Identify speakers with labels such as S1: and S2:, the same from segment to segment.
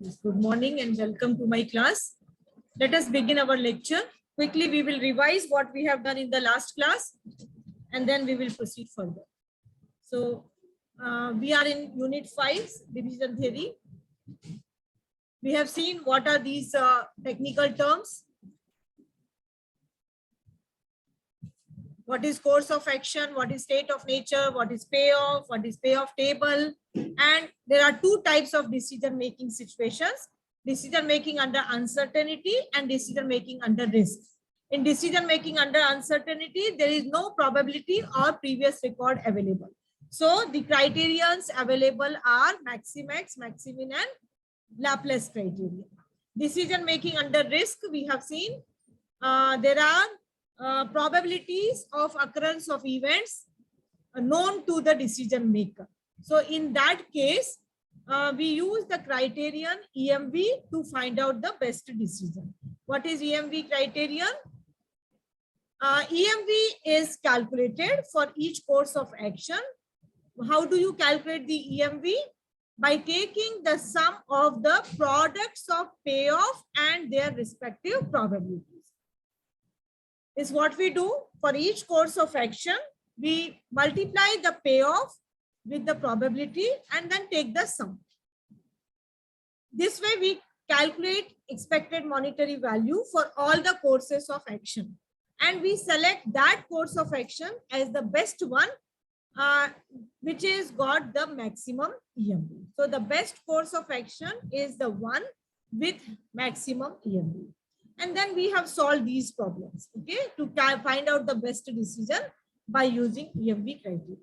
S1: Yes, good morning and welcome to my class. Let us begin our lecture. Quickly, we will revise what we have done in the last class and then we will proceed further. So, we are in Unit 5, Division Theory. We have seen what are these technical terms. What is course of action, what is state of nature, what is payoff table. And there are two types of decision-making situations: decision-making under uncertainty and decision-making under risk. In decision-making under uncertainty, there is no probability or previous record available. So the criterions available are Maximax, Maximin, and Laplace criteria. Decision-making under risk, we have seen there are probabilities of occurrence of events known to the decision maker. So in that case, we use the criterion EMV to find out the best decision. What is EMV criterion? EMV is calculated for each course of action. How do you calculate the EMV? By taking the sum of the products of payoff and their respective probabilities. Is what we do for each course of action. We multiply the payoff with the probability and then take the sum. This way we calculate expected monetary value for all the courses of action. And we select that course of action as the best one, which is got the maximum EMV. So the best course of action is the one with maximum EMV. And then we have solved these problems, okay, to find out the best decision by using EMV criteria.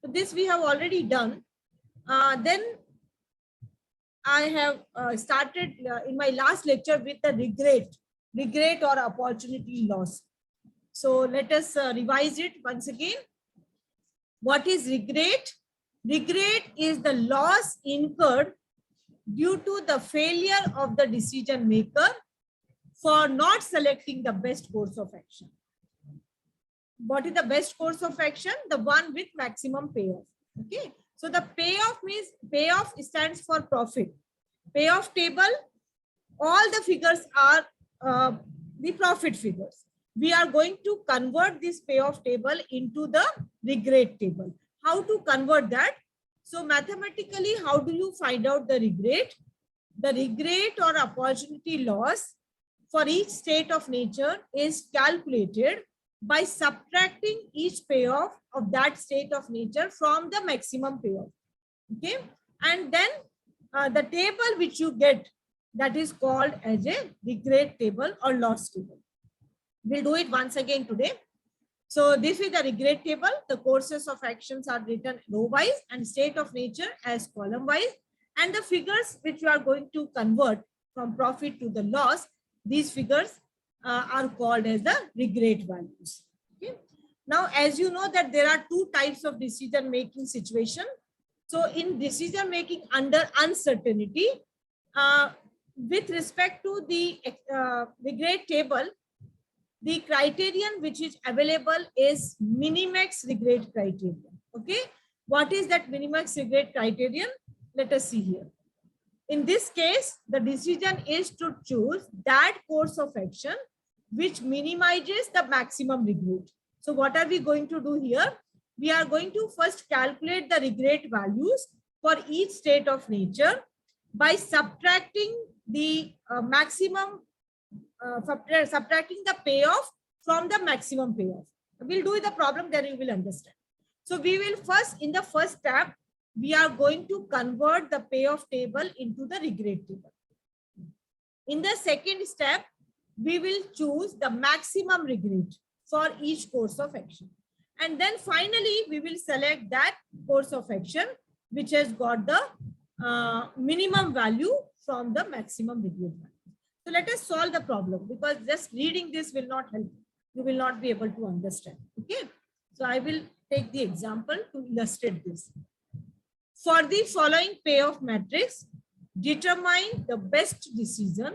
S1: So this we have already done. Then I have started in my last lecture with the regret or opportunity loss. So let us revise it once again. What is regret? Regret is the loss incurred due to the failure of the decision maker for not selecting the best course of action. What is the best course of action? The one with maximum payoff. Okay. So the payoff means, payoff stands for profit. Payoff table, all the figures are the profit figures. We are going to convert this payoff table into the regret table. How to convert that? So mathematically, how do you find out the regret? The regret or opportunity loss for each state of nature is calculated by subtracting each payoff of that state of nature from the maximum payoff. Okay. And then the table which you get, that is called as a regret table or loss table. We'll do it once again today. So this is the regret table. The courses of actions are written row-wise and state of nature as column-wise. And the figures which you are going to convert from profit to the loss, these figures are called as the regret values. Okay. Now, as you know that there are two types of decision-making situation. So in decision-making under uncertainty, with respect to the regret table, the criterion which is available is Minimax regret criterion. Okay. What is that Minimax regret criterion? Let us see here. In this case, the decision is to choose that course of action which minimizes the maximum regret. So what are we going to do here? We are going to first calculate the regret values for each state of nature by subtracting the subtracting the payoff from the maximum payoff. We'll do the problem, then you will understand. So we will first, in the first step, we are going to convert the payoff table into the regret table. In the second step, we will choose the maximum regret for each course of action. And then finally, we will select that course of action which has got the minimum value from the maximum regret value. So let us solve the problem, because just reading this will not help. You will not be able to understand. Okay. So I will take the example to illustrate this. For the following payoff matrix, determine the best decision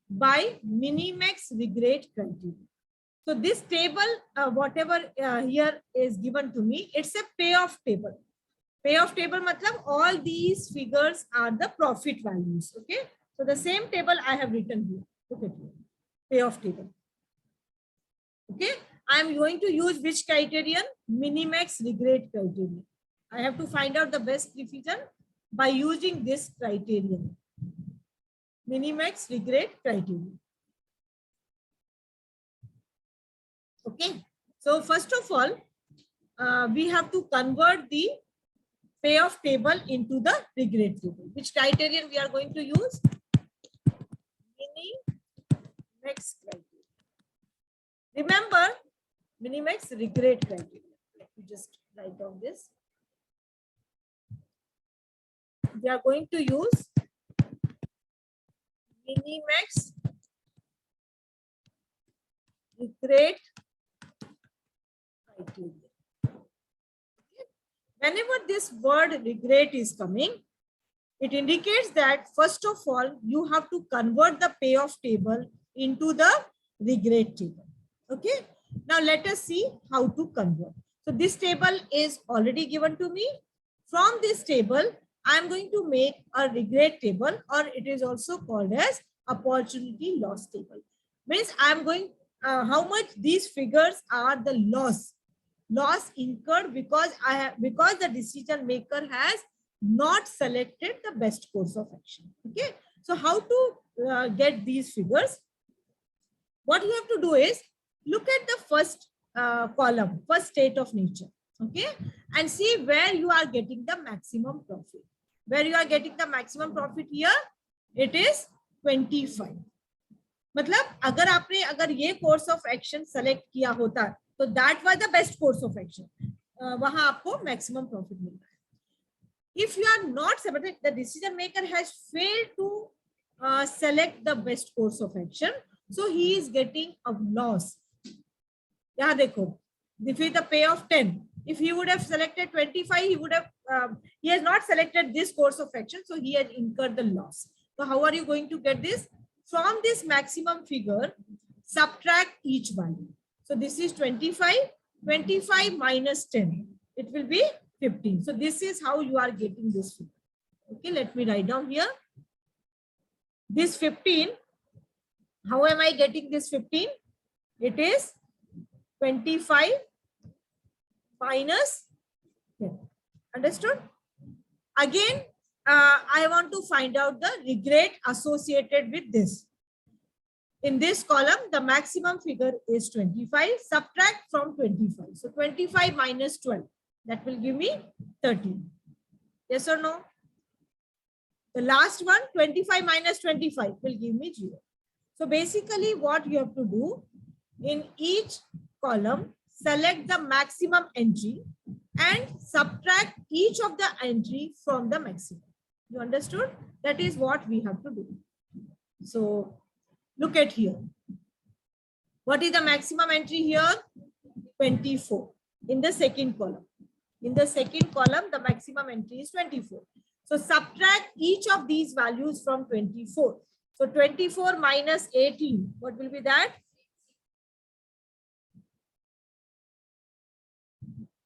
S1: by Minimax regret criteria. So this table, whatever here is given to me, it's a payoff table. Payoff table matlab all these figures are the profit values. Okay. So the same table I have written here. Look at here. Payoff table. Okay. I am going to use which criterion? Minimax regret criterion. I have to find out the best decision by using this criterion. Minimax regret criterion. Okay. So first of all, we have to convert the payoff table into the regret table. Which criterion we are going to use? Minimax criterion. Remember, minimax regret criterion. Let me just write down this. We are going to use minimax regret criteria. Whenever this word regret is coming, it indicates that first of all, you have to convert the payoff table into the regret table. Okay. Now let us see how to convert. So this table is already given to me. From this table, I am going to make a regret table, or it is also called as opportunity loss table. Means I am going, how much these figures are the loss incurred because because the decision maker has not selected the best course of action. Okay. So how to get these figures? What you have to do is look at the first column, first state of nature. Okay. And see where you are getting the maximum profit. Where you are getting the maximum profit here, it is 25. मतलब अगर ये course of action select किया होता तो that was the best course of action. वहां आपको maximum profit मिल रहा है. If you are not selected, the decision maker has failed to select the best course of action, so he is getting a loss. यहाँ देखो, if the payoff 10, if he would have selected 25, he would have he has not selected this course of action, so he has incurred the loss. So how are you going to get this? From this maximum figure, subtract each value. So this is 25, 25 minus 10, it will be 15. So this is how you are getting this figure. Okay, let me write down here. This 15, how am I getting this 15? It is 25 minus 10. Understood? Again, I want to find out the regret associated with this. In this column, the maximum figure is 25. Subtract from 25. So 25 minus 12. That will give me 13. Yes or no? The last one, 25 minus 25, will give me 0. So basically what you have to do, in each column, select the maximum entry and subtract each of the entry from the maximum. You understood? That is what we have to do. So look at here. What is the maximum entry here? 24 in the second column. In the second column, the maximum entry is 24. So subtract each of these values from 24. So 24 minus 18, what will be that?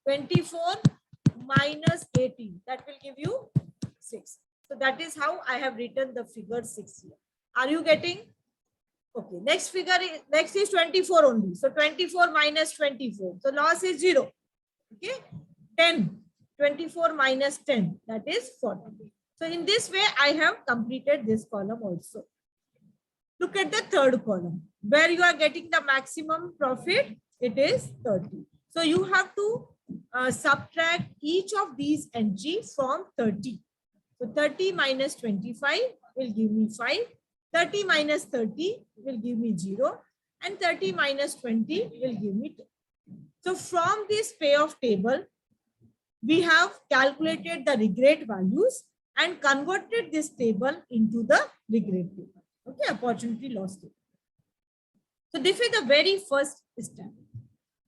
S1: 24 minus 18, that will give you 6. So that is how I have written the figure 6 here. Are you getting? Okay, next is 24 only. So 24 minus 24. So loss is 0. Okay, 10. 24 minus 10, that is 40. So in this way, I have completed this column also. Look at the third column. Where you are getting the maximum profit, it is 30. So you have to subtract each of these entries from 30. So 30 minus 25 will give me 5. 30 minus 30 will give me 0. And 30 minus 20 will give me 2. So from this payoff table, we have calculated the regret values and converted this table into the regret table. Okay, opportunity loss table. So this is the very first step.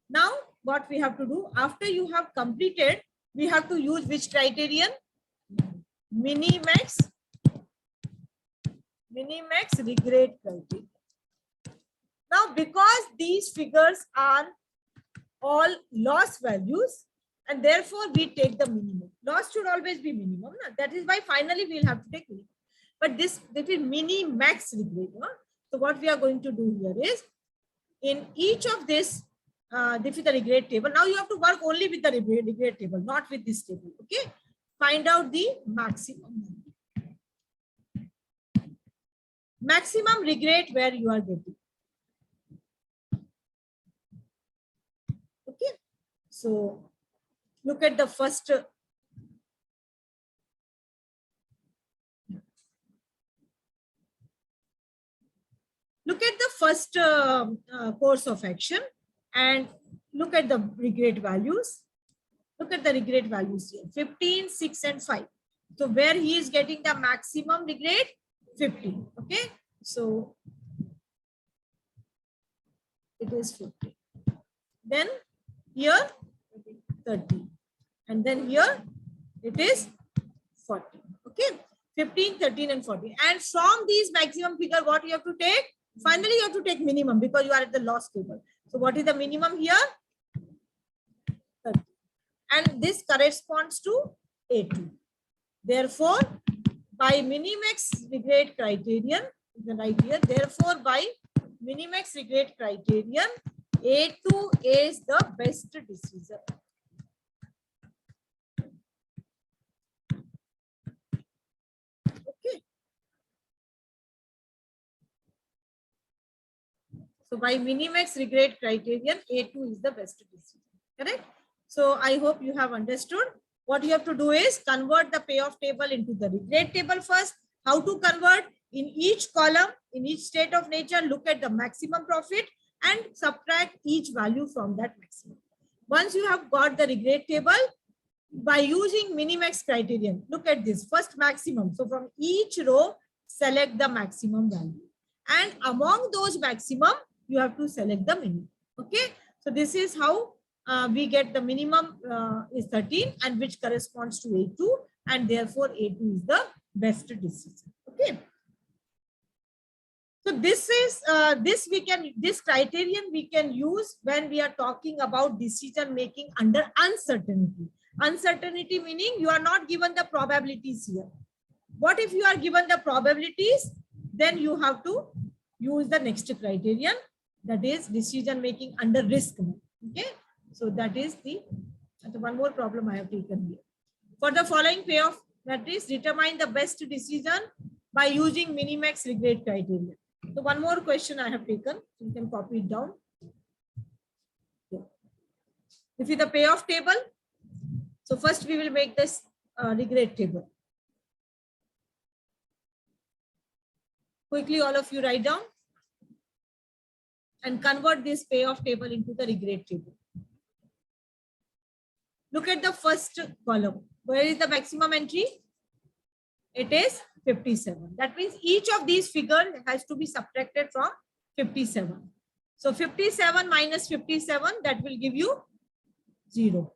S1: Now, what we have to do, after you have completed, we have to use which criterion? Minimax regret criterion. Now, because these figures are all loss values, and therefore we take the minimum. Loss should always be minimum. That is why finally we'll have to take minimum. but this is mini max regrade. So what we are going to do here is, in each of this is the regrade table. Now you have to work only with the regrade table, not with this table. Okay, find out the maximum regrade where you are getting. Okay, so look at the first. Look at the first course of action and look at the regrade values. Look at the regrade values here, 15, 6 and 5. So where he is getting the maximum regrade? 15. Okay, so it is 15. Then here 30. And then here it is 40. Okay, 15, 13 and 14. And from these maximum figure, what you have to take? Finally, you have to take minimum because you are at the loss table. So what is the minimum here? 30. And this corresponds to A2. Therefore, by Minimax regrade criterion, right here, therefore, by Minimax regrade criterion, A2 is the best decision. Okay. So by Minimax regrade criterion, A2 is the best decision. Correct? So I hope you have understood. What you have to do is convert the payoff table into the regrade table first. How to convert? In each column, in each state of nature, look at the maximum profit and subtract each value from that maximum. Once you have got the regrade table, by using Minimax criterion, look at this first maximum. So from each row, select the maximum value. And among those maximum, you have to select the minimum. Okay. So this is how we get the minimum is 13 and which corresponds to A2, and therefore A2 is the best decision. Okay. So this is this criterion we can use when we are talking about decision making under uncertainty. Uncertainty meaning you are not given the probabilities here. What if you are given the probabilities? Then you have to use the next criterion, that is decision making under risk. Okay. So that is the one more problem I have taken here. For the following payoff matrix, determine the best decision by using Minimax regrade criterion. So one more question I have taken. You can copy it down. This is the payoff table. So first we will make this regrade table. Quickly, all of you write down and convert this payoff table into the regrade table. Look at the first column. Where is the maximum entry? It is 57. That means each of these figures has to be subtracted from 57. So 57 minus 57, that will give you 0.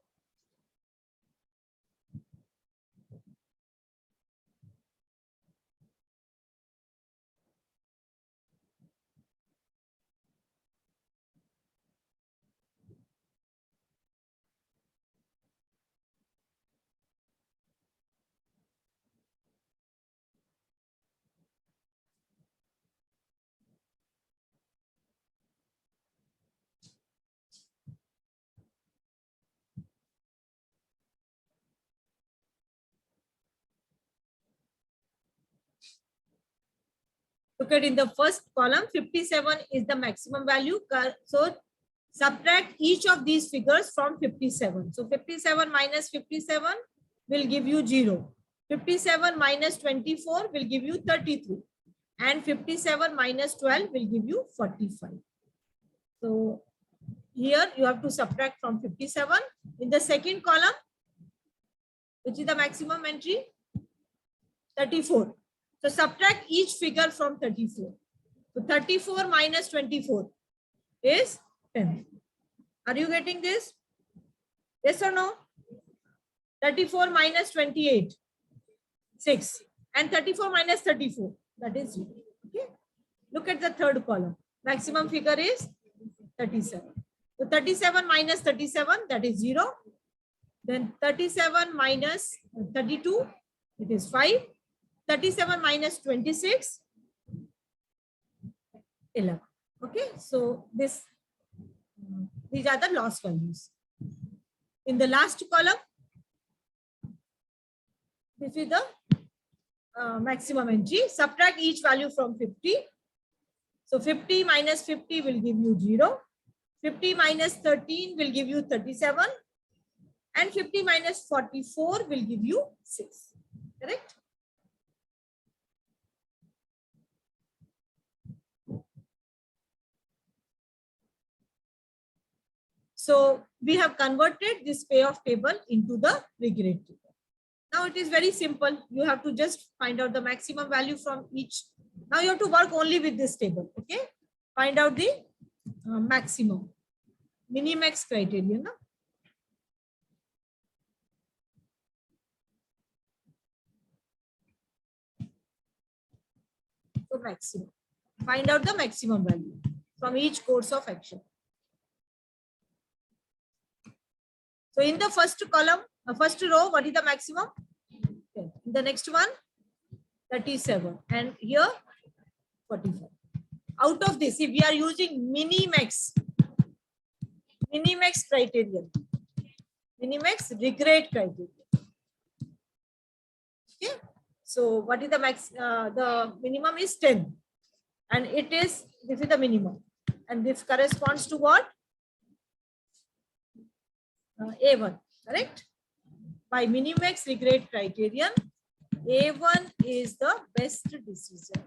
S1: Look at in the first column, 57 is the maximum value. So subtract each of these figures from 57. So 57 minus 57 will give you 0. 57 minus 24 will give you 33. And 57 minus 12 will give you 45. So here you have to subtract from 57. In the second column, which is the maximum entry, 34. So subtract each figure from 34. So 34 minus 24 is 10. Are you getting this? Yes or no? 34 minus 28, 6. And 34 minus 34, that is 0. Okay. Look at the third column. Maximum figure is 37. So 37 minus 37, that is 0. Then 37 minus 32, it is 5. 37 minus 26, 11. Okay, so these are the loss values. In the last column, this is the maximum entry. Subtract each value from 50. So 50 minus 50 will give you 0. 50 minus 13 will give you 37. And 50 minus 44 will give you 6. Correct? So we have converted this payoff table into the regret table. Now it is very simple. You have to just find out the maximum value from each. Now you have to work only with this table. Okay. Find out the maximum. Minimax criterion. No? So maximum. Find out the maximum value from each course of action. So in the first column, first row, what is the maximum? 10. The next one, 37. And here, 45. Out of this, if we are using minimax criterion, minimax regret criterion. Okay. So what is the max? The minimum is 10. And this is the minimum. And this corresponds to what? A1, correct? By minimax regret criterion, A1 is the best decision.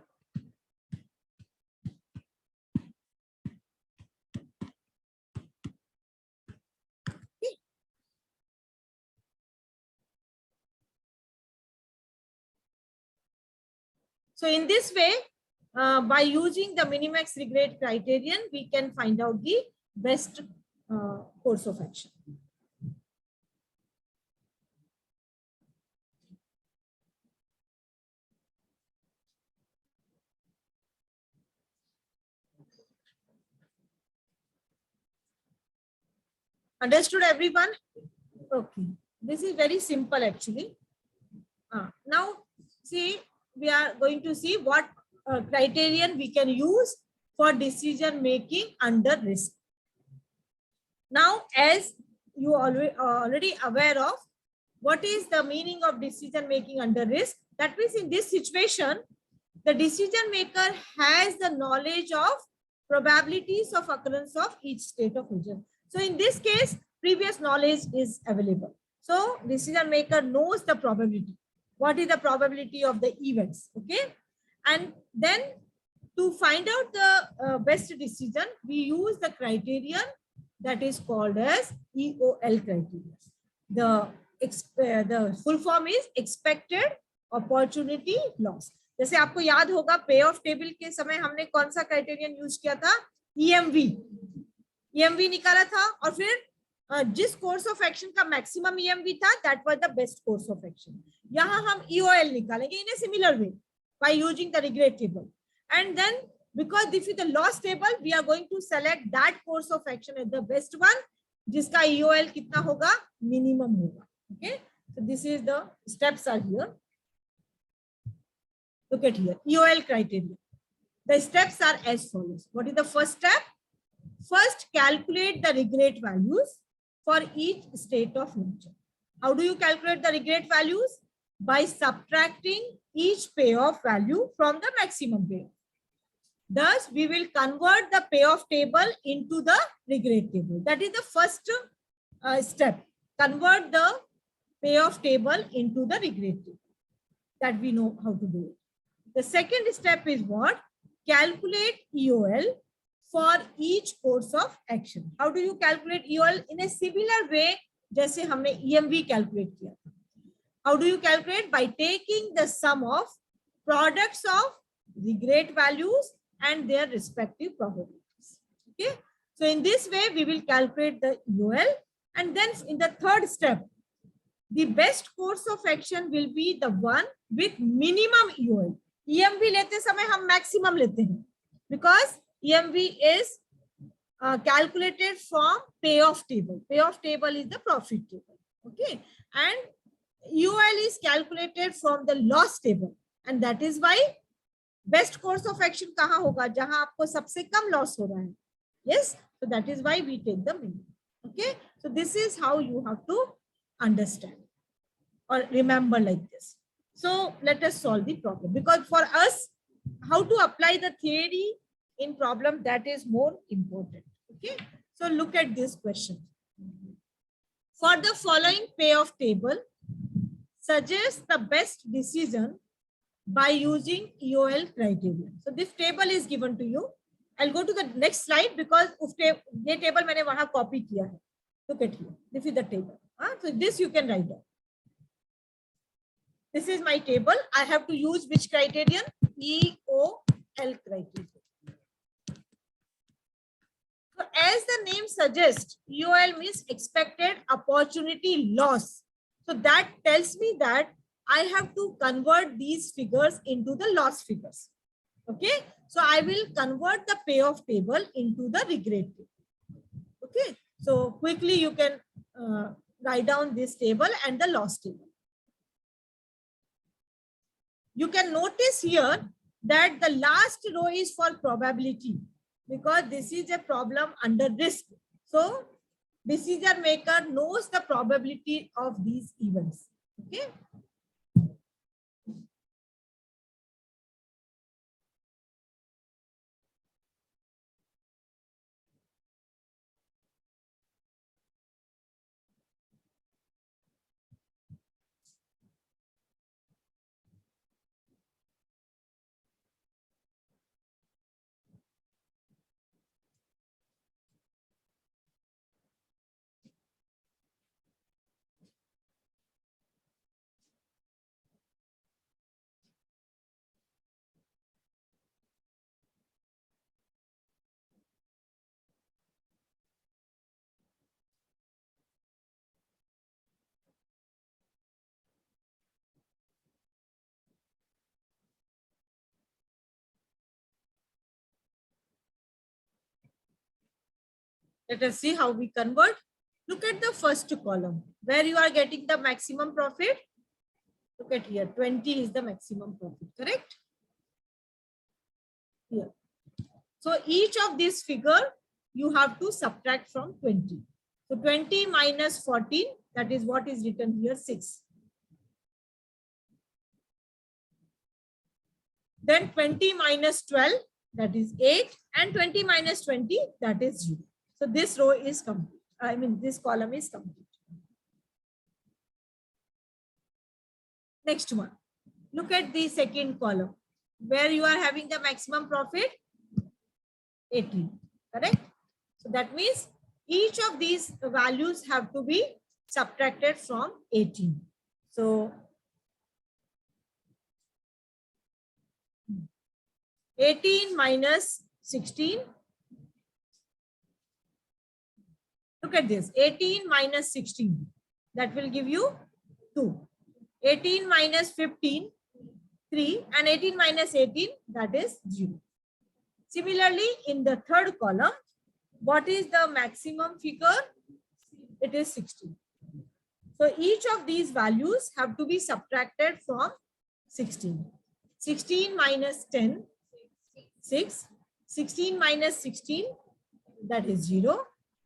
S1: Okay. So in this way, by using the minimax regret criterion, we can find out the best course of action. Understood, everyone? Okay. This is very simple, actually. Now, see, we are going to see what criterion we can use for decision making under risk. Now, as you already aware of, what is the meaning of decision making under risk? That means in this situation, the decision maker has the knowledge of probabilities of occurrence of each state of agent. So in this case, previous knowledge is available. So decision maker knows the probability. What is the probability of the events? Okay. And then to find out the best decision, we use the criterion that is called as EOL criterion. The full form is expected opportunity loss. जैसे आपको याद होगा पे of table के समय हमने कौन सा क्राइटेरियन यूज किया था? EMV निकाला था और फिर जिस कोर्स ऑफ एक्शन का मैक्सिमम EMV था that was the best course of action. यहाँ हम EOL निकालेंगे in a similar way by using the regret table. And then because this is the loss table, we are going to select that course of action as the best one, जिसका EOL कितना होगा? Minimum होगा. Okay. So this is the steps are here. Look at here, EOL criteria. The steps are as follows. What is the first step? First, calculate the regret values for each state of nature. How do you calculate the regret values? By subtracting each payoff value from the maximum payoff. Thus, we will convert the payoff table into the regret table. That is the first step. Convert the payoff table into the regret table. That we know how to do it. The second step is what? Calculate EOL for each course of action. How do you calculate EOL? In a similar way, जैसे हमने EMV calculate किया था. How do you calculate? By taking the sum of products of regret values and their respective probabilities. Okay. So in this way, we will calculate the EOL. And then in the third step, the best course of action will be the one with minimum EOL. EMV लेते समय हम maximum लेते हैं because EMV is calculated from payoff table. Payoff table is the profit table. Okay. And EOL is calculated from the loss table. and that is why best course of action कहाँ होगा, जहां आपको सबसे कम loss हो रहा है. Yes, so that is why we take the minimum. Okay, so this is how you have to understand or remember like this. So let us solve the problem, because for us, how to apply the theory in problem, that is more important. Okay, so look at this question. For the following payoff table, suggest the best decision by using EOL criteria. So this table is given to you. I'll go to the next slide because ये table मैंने वहाँ copy किया है. Look at here. This is the table. So this you can write down. This is my table. I have to use which criterion? EOL criterion. So as the name suggests, EOL means expected opportunity loss. So that tells me that I have to convert these figures into the loss figures. Okay, so I will convert the payoff table into the regret table. Okay, so quickly you can write down this table and the loss table. You can notice here that the last row is for probability, because this is a problem under risk. So decision maker knows the probability of these events. Okay. Let us see how we convert. Look at the first column where you are getting the maximum profit. Look at here, 20 is the maximum profit, correct? Here. So each of these figure you have to subtract from 20. So 20 minus 14, that is what is written here, 6. Then 20 minus 12, that is 8, and 20 minus 20, that is 0. So this row is complete. I mean, this column is complete. Next one. Look at the second column where you are having the maximum profit, 18. Correct? So that means each of these values have to be subtracted from 18. So 18 minus 16. Look at this, 18 minus 16, that will give you 2. 18 minus 15, 3, and 18 minus 18, that is 0. Similarly, in the third column, what is the maximum figure? It is 16. So each of these values have to be subtracted from 16. 16 minus 10, 6. 16 minus 16, that is 0.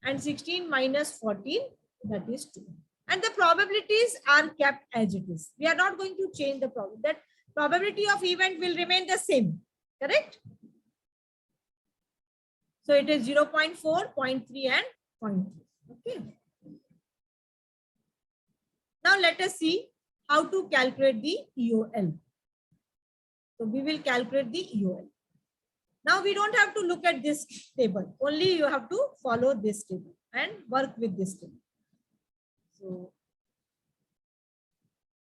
S1: And 16 minus 14, that is 2. And the probabilities are kept as it is. We are not going to change the problem. That probability of event will remain the same. Correct? So it is 0.4, 0.3, and 0.2. Okay. Now let us see how to calculate the EOL. So we will calculate the EOL. Now we don't have to look at this table. Only you have to follow this table and work with this table. So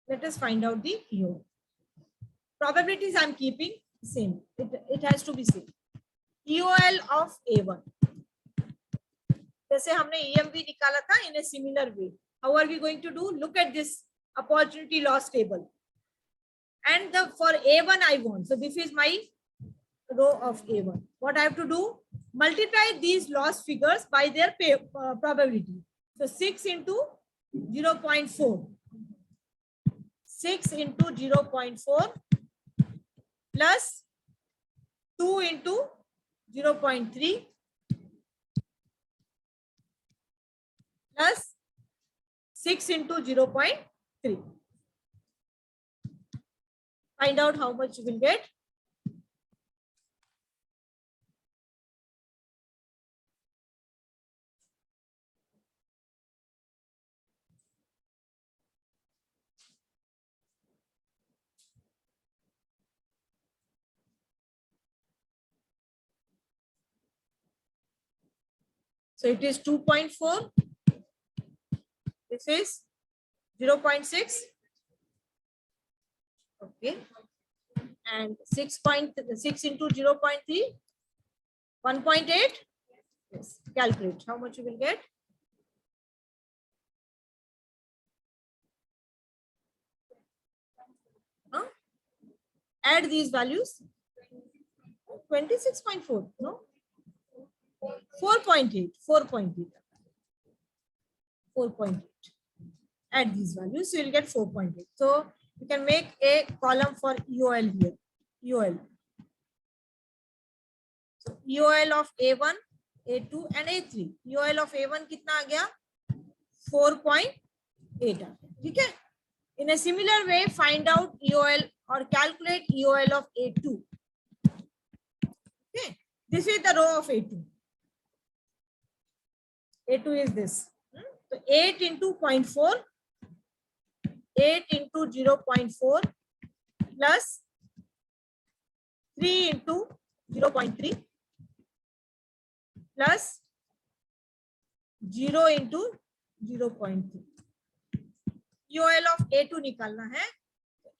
S1: let us find out the EOL. Probabilities I'm keeping same. It has to be same. EOL of A1. जैसे हमने EMV निकाला था in a similar way. How are we going to do? Look at this opportunity loss table. And for A1 I want. So this is my row of A1. What I have to do? Multiply these loss figures by their probability. So 6 into 0.4. 6 into 0.4. plus 2 into 0.3 plus 6 into 0.3. Find out how much you will get. So it is 2.4. This is 0.6. Okay. And 6.6 into 0.3, 1.8. Yes. Calculate how much you will get. Huh? Add these values. 26.4. No. 4.8. 4.8. 4.8. Add these values, so you'll get 4.8. So you can make a column for EOL here. EOL. So EOL of A1, A2 and A3. EOL of A1 कितना आ गया? 4.8. ठीक है? In a similar way, find out EOL or calculate EOL of A2. Okay, this is the row of A2. A2 is this. So 8 into 0.4, 8 into 0.4 plus 3 into 0.3 plus 0 into 0.3. EOL of A2 निकालना है.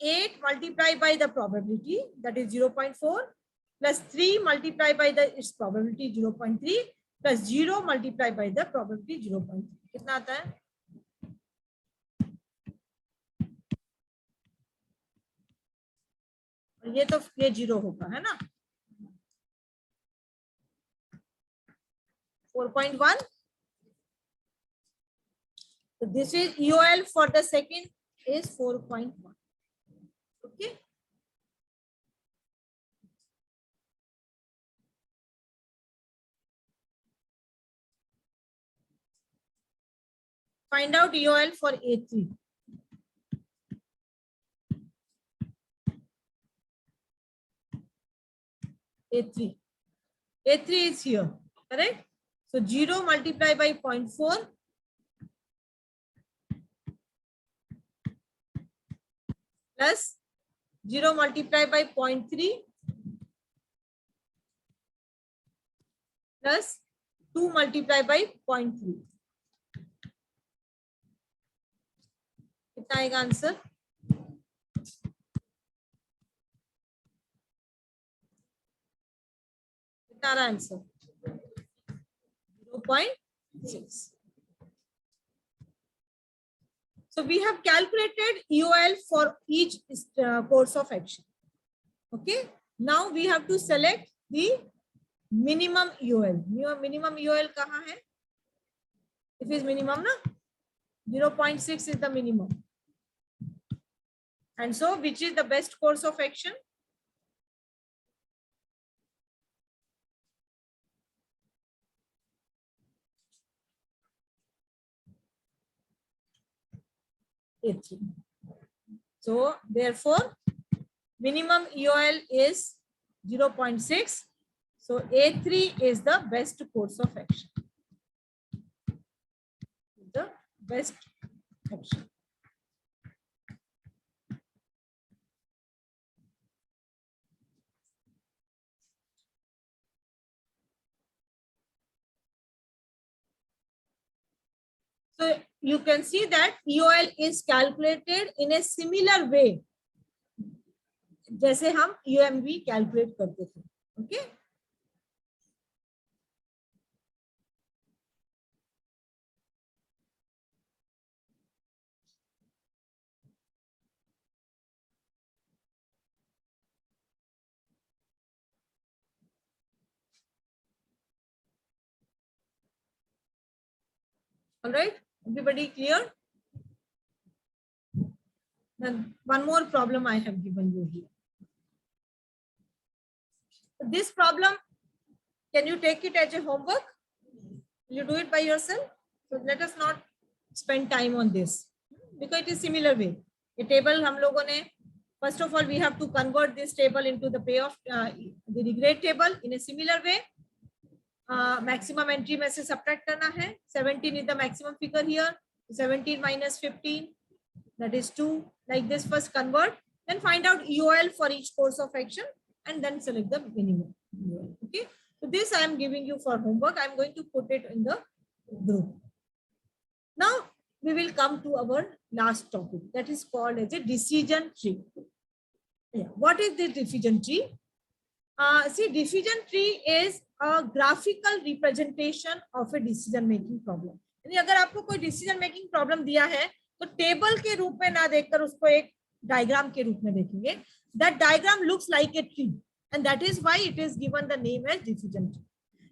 S1: 8 multiplied by the probability, that is 0.4, plus 3 multiplied by the its probability 0.3, plus 0 multiplied by the probability 0.3. कितना आता है? ये तो ये 0 होगा, है ना? 4.1. So this is EOL for the second is 4.1. Okay. Find out EOL for A3. A3. A3 is here, correct? So 0 multiplied by 0.4 plus 0 multiplied by 0.3 plus 2 multiplied by 0.3. कितना आएगा आंसर? कितना आ रहा answer? 0.6. So we have calculated EOL for each course of action. Okay. Now we have to select the minimum EOL. Minimum EOL कहाँ है? It is minimum ना? 0.6 is the minimum. And so which is the best course of action? A3. So therefore minimum EOL is 0.6. So A3 is the best course of action. The best action. So you can see that EOL is calculated in a similar way जैसे हम UMV calculate करते थे. Okay. All right. Everybody clear? Then one more problem I have given you here. This problem, can you take it as a homework? Will you do it by yourself? So let us not spend time on this because it is similar way. A table हम लोगों ने, first of all we have to convert this table into the payoff the regret table in a similar way. Maximum entry में से subtract करना है. 17 is the maximum figure here. 17 minus 15, that is 2. Like this, first convert, then find out EOL for each course of action, and then select the minimum. Okay. So this I am giving you for homework. I am going to put it in the group. Now we will come to our last topic, that is called as a decision tree. Yeah. What is the decision tree? See, decision tree is a graphical representation of a decision making problem. यानी अगर आपको कोई decision making problem दिया है तो table के रूप में ना देखकर उसको एक डायग्राम के रूप में देखेंगे. That diagram looks like a tree and that is why it is given the name as decision tree.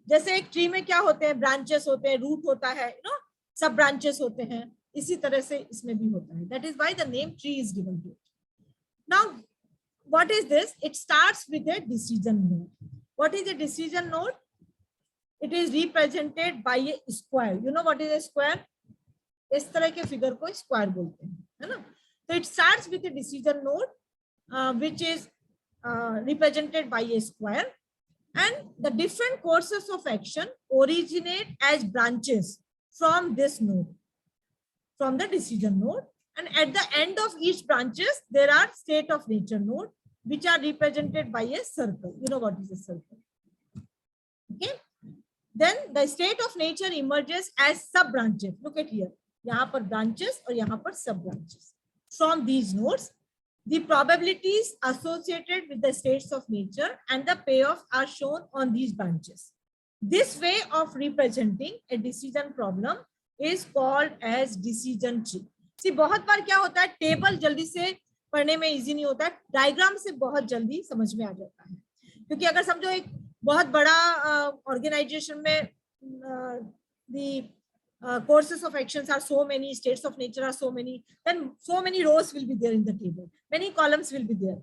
S1: जैसे एक ट्री में क्या होते हैं, ब्रांचेस होते हैं, रूट होता है, यू नो, सब ब्रांचेस होते हैं, इसी तरह से इसमें भी होता है. That is why the name tree is given to it. Now what is this? It starts with a decision node. What is a decision node? It is represented by a square. You know what is a square? इस तरह के figure को square बोलते हैं, है ना. So it starts with a decision node which is represented by a square, and the different courses of action originate as branches from this node, from the decision node, and at the end of each branches there are state of nature node which are represented by a circle. You know what is a circle? Okay. Then the state of nature emerges as sub branches. Look at here. यहाँ पर branches और यहाँ पर sub branches. From these nodes, the probabilities associated with the states of nature and the payoff are shown on these branches. This way of representing a decision problem is called as decision tree. See, बहुत बार क्या होता है, table जल्दी से पढ़ने में easy नहीं होता है, डायग्राम से बहुत जल्दी समझ में आ जाता है. क्योंकि अगर समझो एक बहुत बड़ा ऑर्गेनाइजेशन में the courses of actions are so many, states of nature are so many, then so many rows will be there in the table, many columns will be there.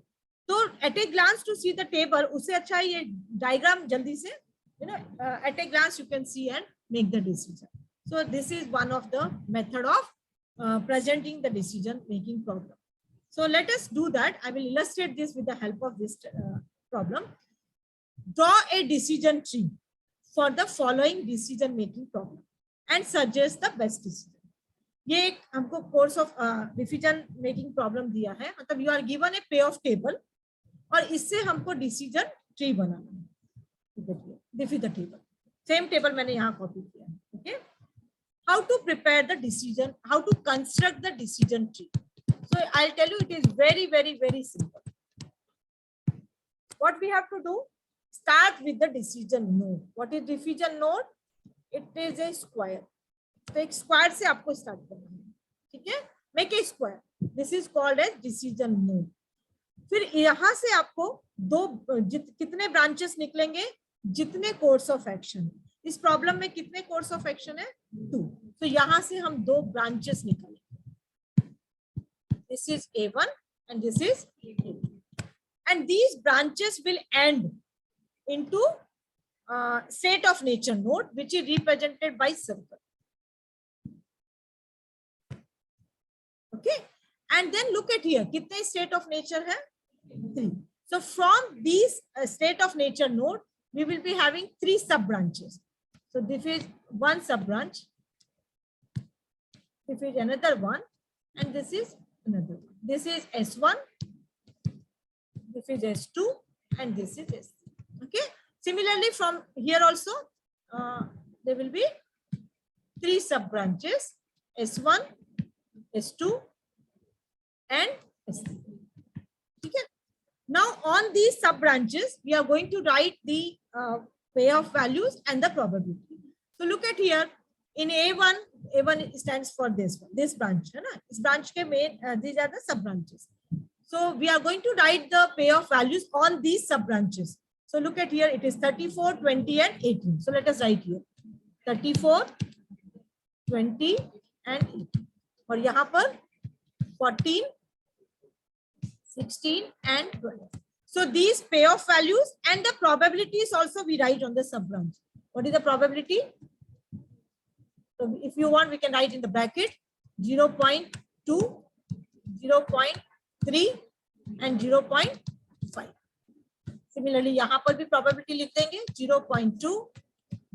S1: So at a glance to see the table, उससे अच्छा है ये diagram जल्दी से, you know, at a glance you can see and make the decision. So this is one of the method of presenting the decision making problem. So let us do that. I will illustrate this with the help of this problem. Draw a decision tree for the following decision making problem and suggest the best decision. ये एक हमको course of decision making problem दिया है, मतलब you are given a payoff table और इससे हमको decision tree बनाना है. This is the table. Same table मैंने यहाँ copy किया है. Okay. How to prepare the decision? How to construct the decision tree? So I'll tell you, it is very, very, very simple. What we have to do? Start with the decision node. What is decision node? It is a square. तो एक square से आपको start करना है, ठीक है. Make a square. This is called as decision node. फिर यहाँ से आपको कितने ब्रांचेस निकलेंगे, जितने कोर्स ऑफ एक्शन. इस प्रॉब्लम में कितने कोर्स ऑफ एक्शन है? 2. तो यहाँ से हम 2 ब्रांचेस निकालेंगे. This is A1 and this is A2. And these branches will end into state of nature node, which is represented by circle. Okay. And then look at here. कितने state of nature है? 3. So from these state of nature node, we will be having 3 sub branches. So this is one sub branch. This is another one, and this is another one. This is S1, this is S2, and this is S3. Okay. Similarly, from here also, there will be 3 sub branches: S1, S2, and S3. Okay. Now, on these sub branches, we are going to write the payoff values and the probability. So look at here. In A1, A1 stands for this one, this branch. है ना? इस branch के main, these are the sub branches. So we are going to write the payoff values on these sub branches. So look at here, it is 34, 20, and 18. So let us write here 34, 20, and 18. और यहाँ पर 14, 16, and 12. So these payoff values and the probabilities also we write on the sub branch. What is the probability? So if you want, we can write in the bracket 0.2, 0.3 and 0.5. Similarly, यहाँ पर भी probability लिख देंगे 0.2,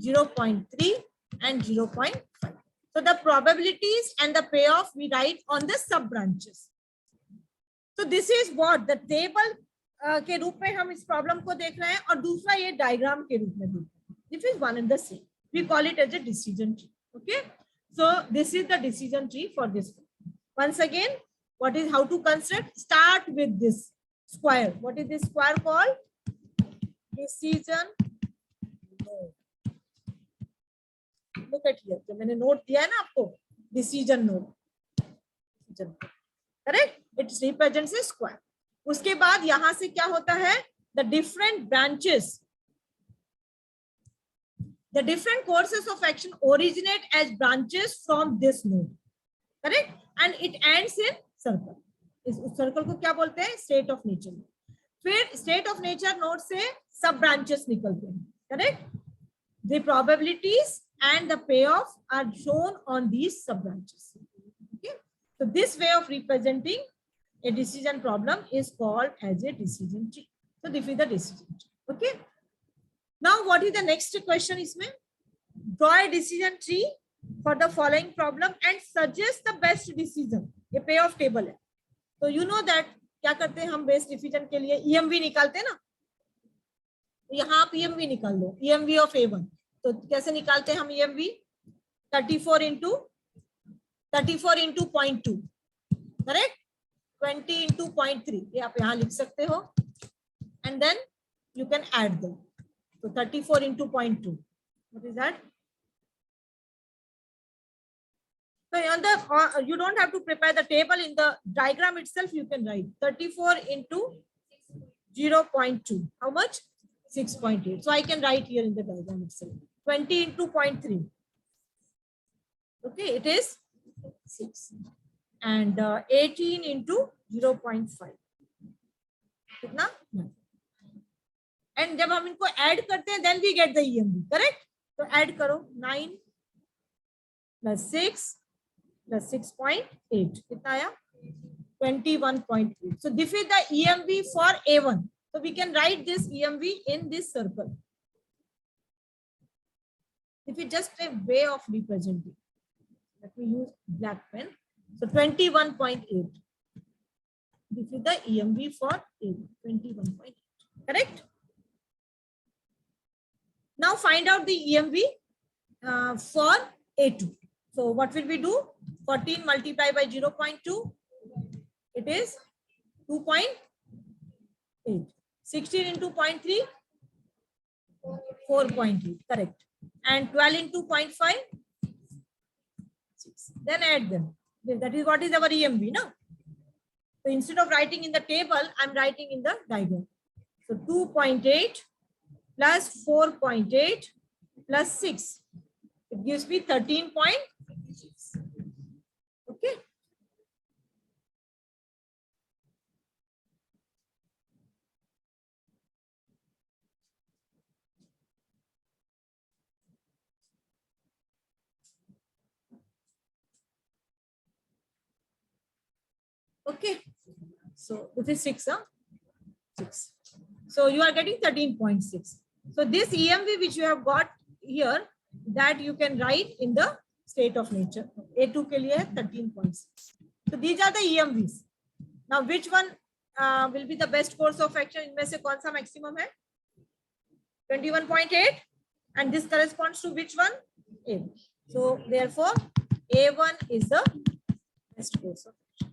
S1: 0.3 and 0.5. So the probabilities and the payoff we write on the sub branches. So this is what the table के रूप में हम इस प्रॉब्लम को देख रहे हैं और दूसरा ये डायग्राम के रूप में देख रहे हैं. This is one and the same. We call it as a decision tree. Okay. So this is the decision tree for this. Once again, what is how to construct? Start with this square. What is this square called? Decision node. Look at here. जो मैंने note दिया है ना आपको, decision node. Correct? It represents a square. उसके बाद यहां से क्या होता है? The different branches, the different courses of action originate as branches from this node. Correct? And it ends in circle. इस सर्कल को क्या बोलते हैं? State of nature. फिर state of nature node से सब branches निकलते हैं. Correct? The probabilities and the payoff are shown on these sub branches. Okay? So this way of representing a decision problem is called as a decision tree. So this is the decision tree. Okay. Now what is the next question? इसमें draw a decision tree for the following problem and suggest the best decision. ये payoff table है. So you know that क्या करते हैं हम best decision के लिए EMV निकालते हैं ना. तो यहाँ आप EMV निकाल लो. EMV of A1. तो कैसे निकालते हैं हम EMV? 34 into 0.2. Correct? 20 into 0.3. ये आप यहाँ लिख सकते हो. And then you can add them. So 34 into 0.2. What is that? So on the, you don't have to prepare the table. In the diagram itself, you can write 34 into 0.2. How much? 6.8. So I can write here in the diagram itself. 20 into 0.3. Okay, it is 6. And 18 into 0.5. कितना? And जब हम इनको add करते हैं, then we get the EMV. Correct? तो add करो 9 plus 6 plus 6.8. कितना आया? 21.8. So this is the EMV for A1. So we can write this EMV in this circle. If it's just a way of representing. Let me use black pen. So 21.8. This is the EMV for A1. 21.8. Correct? Now find out the EMV for A2. So what will we do? 14 multiplied by 0.2. It is 2.8. 16 into 0.3. 4.8. Correct. And 12 into 0.5. 6. Then add them. That is what is our EMV, no? So instead of writing in the table, I'm writing in the diagram. So 2.8 plus 4.8 plus 6. It gives me 13.6. Okay. Okay. So this is 6, huh? 6. So you are getting 13.6. So this EMV which you have got here, that you can write in the state of nature. A2 के लिए 13.6. So these are the EMVs. Now which one will be the best course of action? इनमें से कौन सा maximum है? 21.8. And this corresponds to which one? A. So therefore A1 is the best course of action.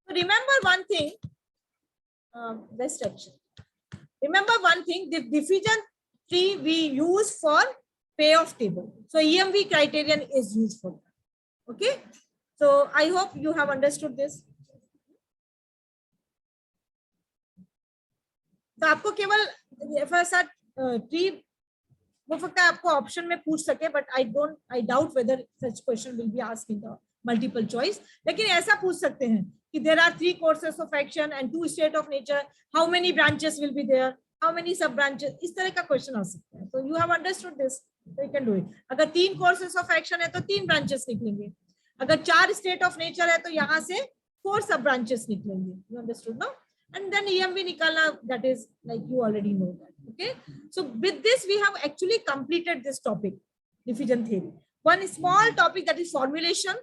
S1: So remember one thing, best action. Remember one thing, the decision tree we use for payoff table. So EMV criterion is used for that. Okay. So I hope you have understood this. तो आपको केवल ऐसा tree हो सकता है आपको option में पूछ सके, but I doubt weather such question will be asked in the multiple choice, लेकिन ऐसा पूछ सकते हैं there are 3 courses of action and 2 state of nature. How many branches will be there? How many sub branches? इस तरह का question आ सकता है. So you have understood this. So you can do it. अगर 3 courses of action है तो 3 branches निकलेंगे. अगर 4 state of nature है तो यहाँ से 4 sub branches निकलेंगे. You understood now? And then EMV निकालना, that is like you already know that. Okay. So with this we have actually completed this topic, diffusion theory. One small topic, that is formulation.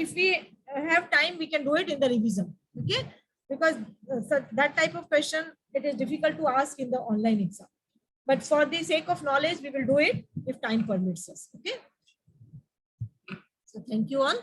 S1: If we have time, we can do it in the revision. Okay. Because so that type of question, it is difficult to ask in the online exam. But for the sake of knowledge, we will do it if time permits us. Okay. So thank you all.